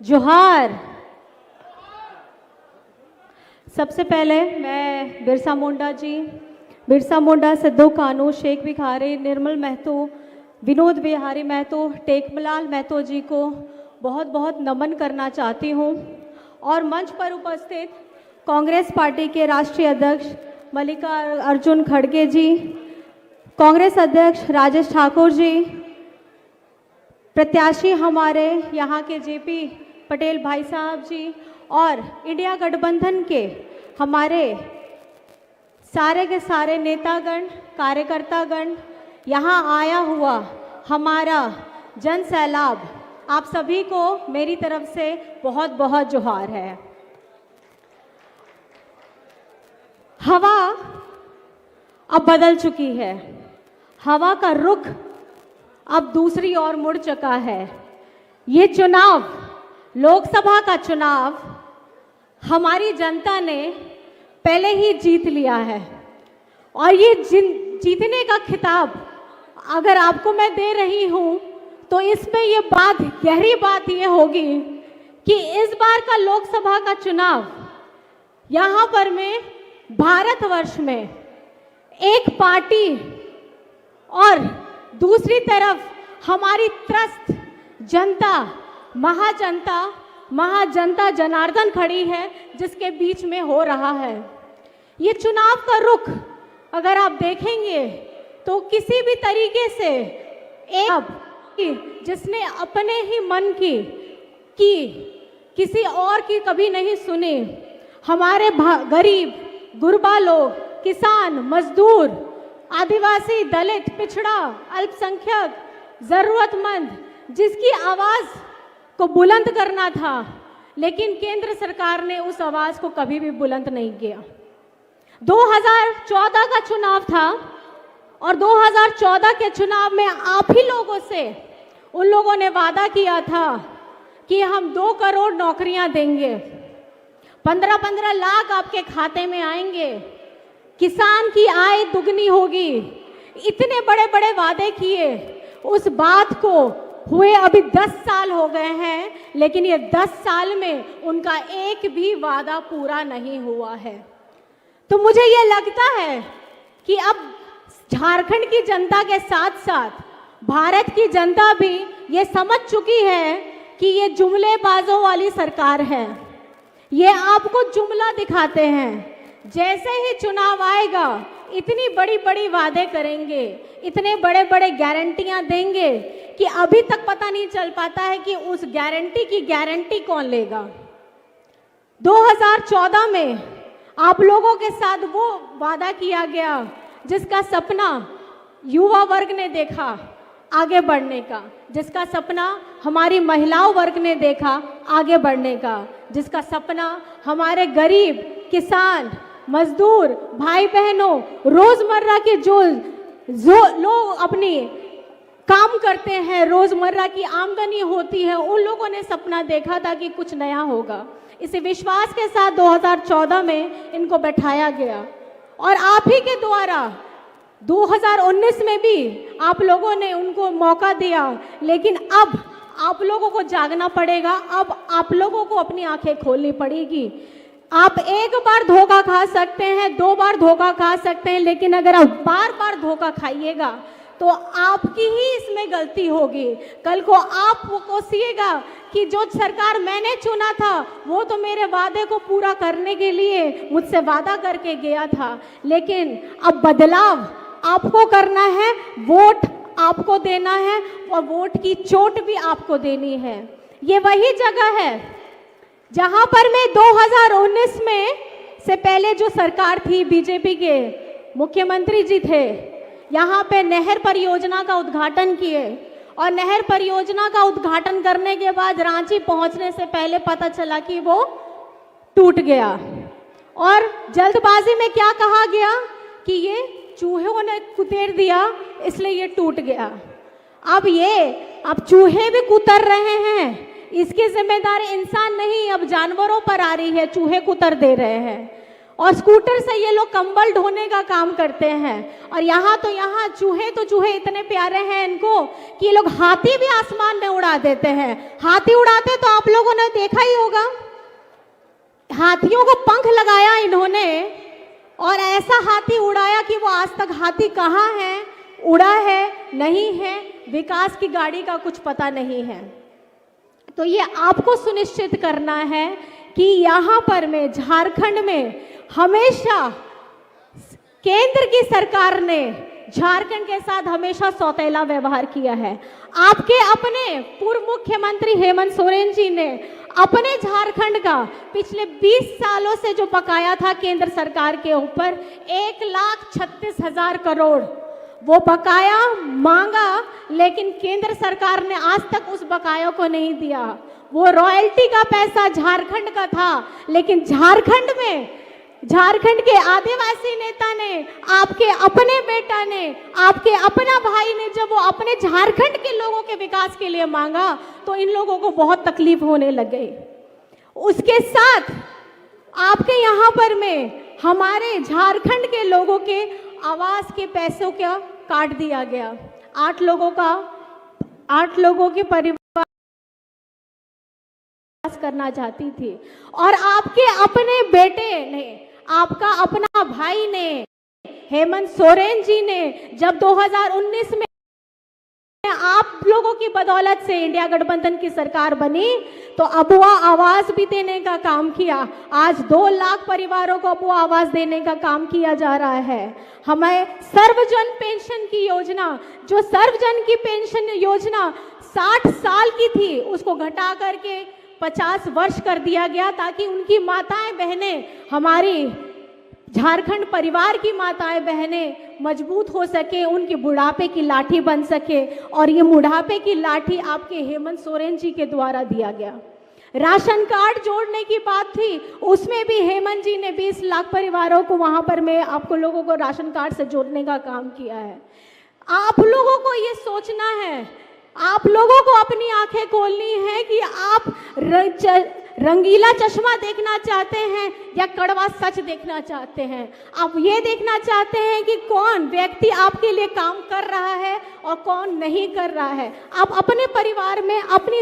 जोहार। सबसे पहले मैं बिरसा मुंडा, सिद्धू कानू, शेख भिखारी, निर्मल महतो, विनोद बिहारी महतो, टेकमलाल महतो जी को बहुत बहुत नमन करना चाहती हूँ और मंच पर उपस्थित कांग्रेस पार्टी के राष्ट्रीय अध्यक्ष मल्लिकार्जुन खड़गे जी, कांग्रेस अध्यक्ष राजेश ठाकुर जी, प्रत्याशी हमारे यहाँ के जेपी पटेल भाई साहब जी और इंडिया गठबंधन के हमारे सारे के सारे नेतागण, कार्यकर्तागण, यहाँ आया हुआ हमारा जन सैलाब, आप सभी को मेरी तरफ से बहुत बहुत जोहार है। हवा अब बदल चुकी है, हवा का रुख अब दूसरी ओर मुड़ चुका है। ये चुनाव, लोकसभा का चुनाव हमारी जनता ने पहले ही जीत लिया है और ये जीतने का खिताब अगर आपको मैं दे रही हूँ तो इसमें ये बात, गहरी बात ये होगी कि इस बार का लोकसभा का चुनाव यहाँ पर में भारतवर्ष में एक पार्टी और दूसरी तरफ हमारी त्रस्त जनता, महाजनता जनार्दन खड़ी है, जिसके बीच में हो रहा है। ये चुनाव का रुख अगर आप देखेंगे तो किसी भी तरीके से एक जिसने अपने ही मन की किसी और की कभी नहीं सुनी, हमारे गरीब गुरबा लोग, किसान, मजदूर, आदिवासी, दलित, पिछड़ा, अल्पसंख्यक, जरूरतमंद, जिसकी आवाज को बुलंद करना था, लेकिन केंद्र सरकार ने उस आवाज को कभी भी बुलंद नहीं किया। 2014 का चुनाव था और 2014 के चुनाव में आप ही लोगों से उन लोगों ने वादा किया था कि हम 2 करोड़ नौकरियां देंगे, 15-15 लाख आपके खाते में आएंगे, किसान की आय दुगनी होगी। इतने बड़े बड़े वादे किए, उस बात को हुए अभी 10 साल हो गए हैं, लेकिन ये 10 साल में उनका एक भी वादा पूरा नहीं हुआ है। तो मुझे ये लगता है कि अब झारखंड की जनता के साथ साथ भारत की जनता भी ये समझ चुकी है कि ये जुमलेबाजों वाली सरकार है। ये आपको जुमला दिखाते हैं, जैसे ही चुनाव आएगा इतनी बड़ी बड़ी वादे करेंगे, इतने बड़े बड़े गारंटियां देंगे कि अभी तक पता नहीं चल पाता है कि उस गारंटी की गारंटी कौन लेगा। 2014 में आप लोगों के साथ वो वादा किया गया जिसका सपना युवा वर्ग ने देखा आगे बढ़ने का, जिसका सपना हमारी महिलाओं वर्ग ने देखा आगे बढ़ने का, जिसका सपना हमारे गरीब, किसान, मजदूर, भाई बहनों, रोजमर्रा के जो लोग अपनी काम करते हैं, रोजमर्रा की आमदनी होती है, उन लोगों ने सपना देखा था कि कुछ नया होगा। इसी विश्वास के साथ 2014 में इनको बैठाया गया और आप ही के द्वारा 2019 में भी आप लोगों ने उनको मौका दिया, लेकिन अब आप लोगों को जागना पड़ेगा। अब आप लोगों को अपनी आंखें खोलनी पड़ेगी। आप एक बार धोखा खा सकते हैं, 2 बार धोखा खा सकते हैं, लेकिन अगर आप बार बार धोखा खाइएगा तो आपकी ही इसमें गलती होगी। कल को आप वो कोसिएगा कि जो सरकार मैंने चुना था वो तो मेरे वादे को पूरा करने के लिए मुझसे वादा करके गया था, लेकिन अब बदलाव आपको करना है, वोट आपको देना है और वोट की चोट भी आपको देनी है। ये वही जगह है जहां पर मैं 2019 में से पहले जो सरकार थी, बीजेपी के मुख्यमंत्री जी थे, यहाँ पे नहर परियोजना का उद्घाटन किए और नहर परियोजना का उद्घाटन करने के बाद रांची पहुंचने से पहले पता चला कि वो टूट गया और जल्दबाजी में क्या कहा गया कि ये चूहों ने कुतर दिया इसलिए ये टूट गया। अब चूहे भी कुतर रहे हैं, इसकी जिम्मेदारी इंसान नहीं, अब जानवरों पर आ रही है, चूहे कुतर दे रहे हैं और स्कूटर से ये लोग कंबल ढोने का काम करते हैं। और यहाँ चूहे इतने प्यारे हैं इनको कि ये लोग हाथी भी आसमान में उड़ा देते हैं। हाथी उड़ाते तो आप लोगों ने देखा ही होगा, हाथियों को पंख लगाया इन्होंने और ऐसा हाथी उड़ाया कि वो आज तक हाथी कहाँ है, उड़ा है नहीं है, विकास की गाड़ी का कुछ पता नहीं है। तो ये आपको सुनिश्चित करना है कि यहाँ पर में झारखंड में हमेशा केंद्र की सरकार ने झारखंड के साथ हमेशा सौतेला व्यवहार किया है। आपके अपने पूर्व मुख्यमंत्री हेमंत सोरेन जी ने अपने झारखंड का पिछले 20 सालों से जो बकाया था केंद्र सरकार के ऊपर 1,36,000 करोड़ वो बकाया मांगा, लेकिन केंद्र सरकार ने आज तक उस बकाया को नहीं दिया। वो रॉयल्टी का पैसा झारखंड का था, लेकिन झारखंड में झारखंड के आदिवासी नेता ने, आपके अपने बेटा ने, आपके अपना भाई ने जब वो अपने झारखंड के लोगों के विकास के लिए मांगा तो इन लोगों को बहुत तकलीफ होने लग गई। उसके साथ आपके यहाँ पर में हमारे झारखंड के लोगों के आवास के पैसों का काट दिया गया। 8 लोगों के परिवार करना चाहती थी और आपके अपने बेटे ने, आपका अपना भाई ने, हेमंत सोरेन जी ने जब 2019 में आप लोगों की बदौलत से इंडिया गठबंधन की सरकार बनी तो अबुआ आवास भी देने का काम किया। आज 2 लाख परिवारों को अबुआ आवास देने का काम किया जा रहा है। हमें सर्वजन पेंशन की योजना, जो सर्वजन की पेंशन योजना 60 साल की थी, उसको घटा करके 50 वर्ष कर दिया गया ताकि उनकी माताएं बहनें, हमारी झारखंड परिवार की माताएं बहनें मजबूत हो सके, उनकी बुढ़ापे की लाठी बन सके। और ये बुढ़ापे की लाठी आपके हेमंत सोरेन जी के द्वारा दिया गया। राशन कार्ड जोड़ने की बात थी, उसमें भी हेमंत जी ने 20 लाख परिवारों को वहां पर में आपको लोगों को राशन कार्ड से जोड़ने का काम किया है। आप लोगों को ये सोचना है, आप लोगों को अपनी आंखें खोलनी है कि आप रंगीला चश्मा देखना चाहते हैं या कड़वा सच देखना चाहते हैं। आप ये देखना चाहते हैं कि कौन व्यक्ति आपके लिए काम कर रहा है और कौन नहीं कर रहा है। आप अपने परिवार में अपनी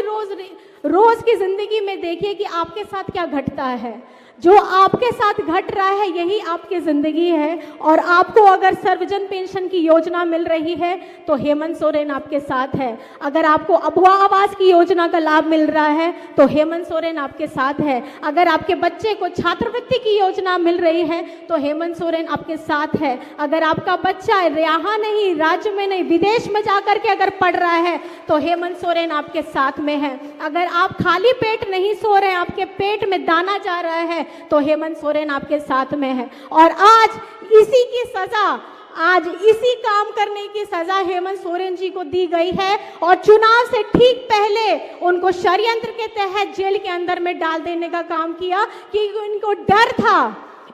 रोज की जिंदगी में देखिए कि आपके साथ क्या घटता है। जो आपके साथ घट रहा है यही आपकी जिंदगी है। और आपको अगर सर्वजन पेंशन की योजना मिल रही है तो हेमंत सोरेन आपके साथ है। अगर आपको अबुआ आवास की योजना का लाभ मिल रहा है तो हेमंत सोरेन आपके साथ है। अगर आपके बच्चे को छात्रवृत्ति की योजना मिल रही है तो हेमंत सोरेन आपके साथ है। अगर आपका बच्चा यहाँ नहीं, राज्य में नहीं, विदेश में जाकर के अगर पढ़ रहा है तो हेमंत सोरेन आपके साथ में है। अगर आप खाली पेट नहीं सो रहे हैं, आपके पेट में दाना जा रहा है तो हेमंत सोरेन आपके साथ में है। और आज इसी की सजा, आज इसी काम करने की सजा हेमंत सोरेन जी को दी गई है। और चुनाव से ठीक पहले उनको षड्यंत्र के तहत जेल के अंदर में डाल देने का काम किया कि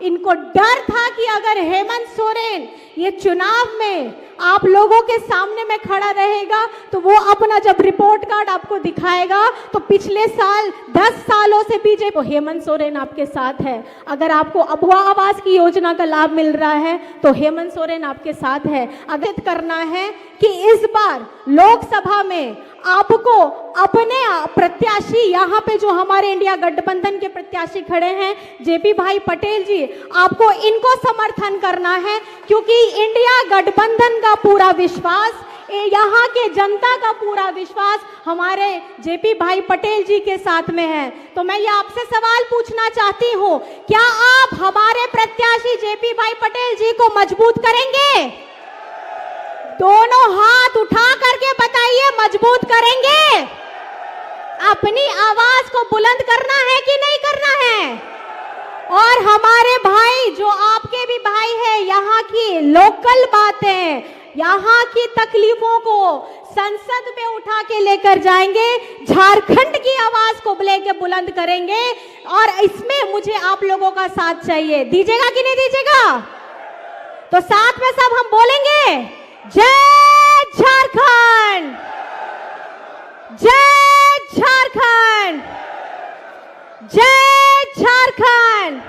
इनको डर था कि अगर हेमंत सोरेन ये चुनाव में आप लोगों के सामने में खड़ा रहेगा तो वो अपना जब रिपोर्ट कार्ड आपको दिखाएगा तो पिछले साल 10 सालों से बीजेपी, तो हेमंत सोरेन आपके साथ है। अगर आपको अबुआ आवास की योजना का लाभ मिल रहा है तो हेमंत सोरेन आपके साथ है। अवगत करना है कि इस बार लोकसभा में आपको अपने प्रत्याशी, यहाँ पे जो हमारे इंडिया गठबंधन के प्रत्याशी खड़े हैं जेपी भाई पटेल जी, आपको इनको समर्थन करना है क्योंकि इंडिया गठबंधन का पूरा विश्वास, यहाँ के जनता का पूरा विश्वास हमारे जेपी भाई पटेल जी के साथ में है। तो मैं ये आपसे सवाल पूछना चाहती हूँ, क्या आप हमारे प्रत्याशी जेपी भाई पटेल जी को मजबूत करेंगे? दोनों हाथ उठा करके बताइए, मजबूत करेंगे? अपनी आवाज को बुलंद करना है कि नहीं करना है? और हमारे भाई जो आपके भी भाई हैं, यहाँ की लोकल बातें, यहाँ की तकलीफों को संसद में उठा के लेकर जाएंगे, झारखंड की आवाज को लेकर बुलंद करेंगे। और इसमें मुझे आप लोगों का साथ चाहिए, दीजिएगा कि नहीं दीजिएगा? तो साथ में सब हम बोलेंगे, जय झारखंड, जय झारखंड, जय झारखंड।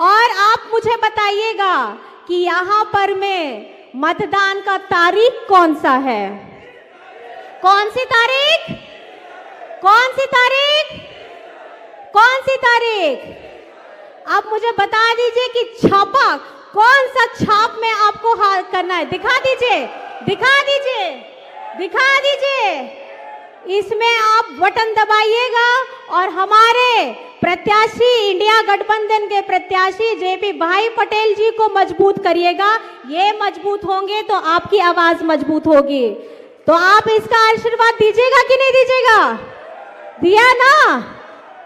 और मुझे बताइएगा कि यहाँ पर में मतदान का तारीख कौन सा है? कौन सी तारीख? कौन सी तारीख? कौन सी तारीख? आप मुझे बता दीजिए कि छापा कौन सा छाप में आपको करना है? दिखा दीजिए, दिखा दीजिए, दिखा दीजिए। इसमें आप बटन दबाइएगा और हमारे प्रत्याशी, इंडिया गठबंधन के प्रत्याशी जेपी भाई पटेल जी को मजबूत करिएगा। ये मजबूत होंगे तो आपकी आवाज मजबूत होगी। तो आप इसका आशीर्वाद दीजिएगा कि नहीं दीजिएगा? दिया ना?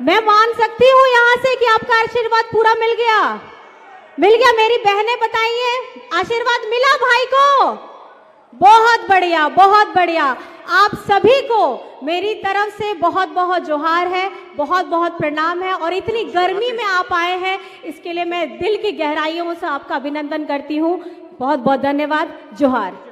मैं मान सकती हूँ यहाँ से कि आपका आशीर्वाद पूरा मिल गया। मिल गया। मेरी बहनें बताइए, आशीर्वाद मिला भाई को? बहुत बढ़िया, बहुत बढ़िया। आप सभी को मेरी तरफ से बहुत बहुत जोहार है, बहुत बहुत प्रणाम है। और इतनी गर्मी में आप आए हैं, इसके लिए मैं दिल की गहराइयों से आपका अभिनंदन करती हूँ। बहुत बहुत धन्यवाद। जोहार।